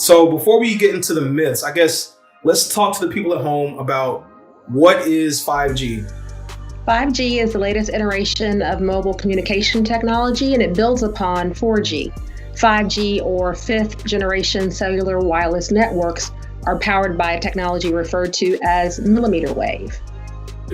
So before we get into the myths, I guess let's talk to the people at home about what is 5G. 5G is the latest iteration of mobile communication technology, and it builds upon 4G. 5G, or fifth generation cellular wireless networks, are powered by a technology referred to as millimeter wave.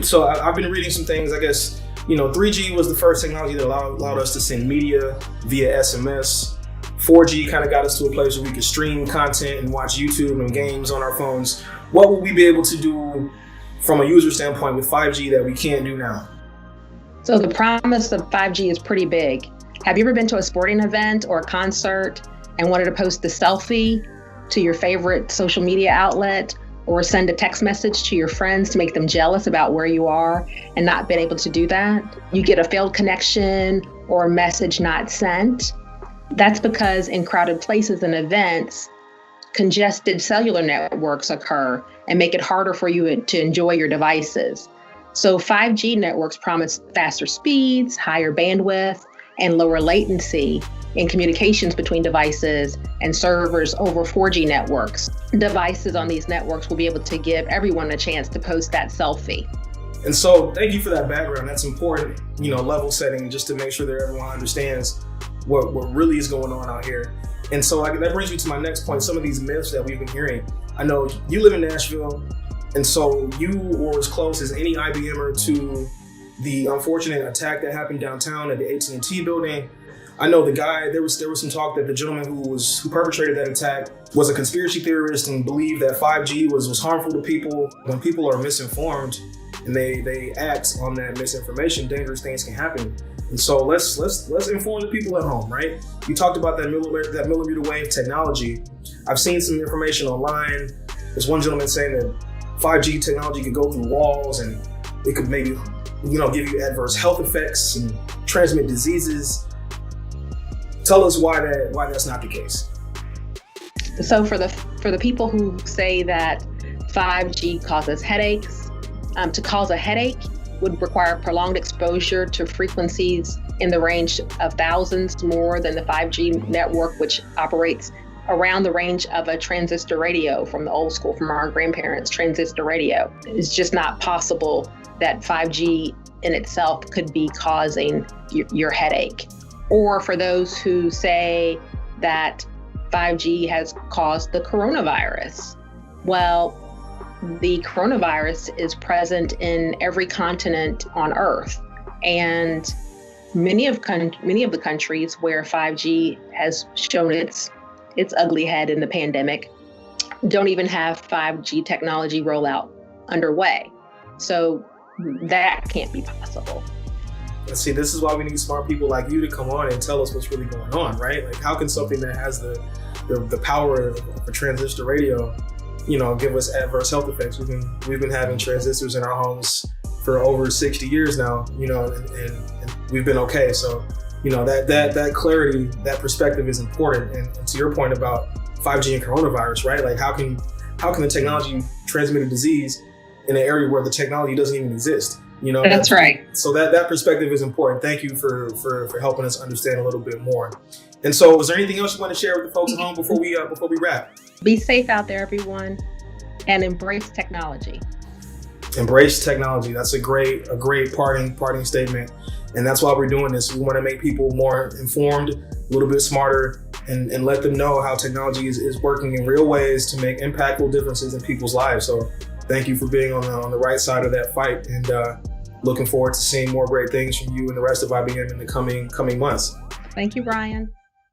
So I've been reading some things. I guess, 3G was the first technology that allowed us to send media via SMS. 4G kind of got us to a place where we could stream content and watch YouTube and games on our phones. What will we be able to do from a user standpoint with 5G that we can't do now? So the promise of 5G is pretty big. Have you ever been to a sporting event or a concert and wanted to post a selfie to your favorite social media outlet or send a text message to your friends to make them jealous about where you are and not been able to do that? You get a failed connection or a message not sent. That's because in crowded places and events, congested cellular networks occur and make it harder for you to enjoy your devices. So 5G networks promise faster speeds, higher bandwidth, and lower latency in communications between devices and servers over 4G networks. Devices on these networks will be able to give everyone a chance to post that selfie. And so thank you for that background. That's important, level setting, just to make sure that everyone understands what really is going on out here. And so that brings me to my next point, some of these myths that we've been hearing. I know you live in Nashville, and so you were as close as any IBMer to the unfortunate attack that happened downtown at the AT&T building. I know the guy, there was some talk that the gentleman who perpetrated that attack was a conspiracy theorist and believed that 5G was harmful to people. When people are misinformed and they act on that misinformation, dangerous things can happen. And so let's inform the people at home, right? You talked about that millimeter wave technology. I've seen some information online. There's one gentleman saying that 5G technology could go through walls and it could maybe, give you adverse health effects and transmit diseases. Tell us why that's not the case. So for the people who say that 5G causes headaches, to cause a headache would require prolonged exposure to frequencies in the range of thousands more than the 5G network, which operates around the range of a transistor radio from the old school, from our grandparents' transistor radio. It's just not possible that 5G in itself could be causing your headache. Or for those who say that 5G has caused the coronavirus. Well, the coronavirus is present in every continent on Earth, and many of the countries where 5G has shown its ugly head in the pandemic don't even have 5G technology rollout underway. So that can't be possible. Let's see, this is why we need smart people like you to come on and tell us what's really going on, right? Like, how can something that has the power of a transistor radio give us adverse health effects? We've been having transistors in our homes for over 60 years now, and we've been okay. So, that clarity, that perspective is important. And to your point about 5G and coronavirus, right? Like, how can the technology transmit a disease in an area where the technology doesn't even exist? That's right. So that perspective is important. Thank you for helping us understand a little bit more. And so, is there anything else you want to share with the folks at home before we wrap? Be safe out there, everyone, and embrace technology. Embrace technology. That's a great parting statement. And that's why we're doing this. We want to make people more informed, a little bit smarter, and let them know how technology is working in real ways to make impactful differences in people's lives. So thank you for being on the right side of that fight, and looking forward to seeing more great things from you and the rest of IBM in the coming months. Thank you, Brian.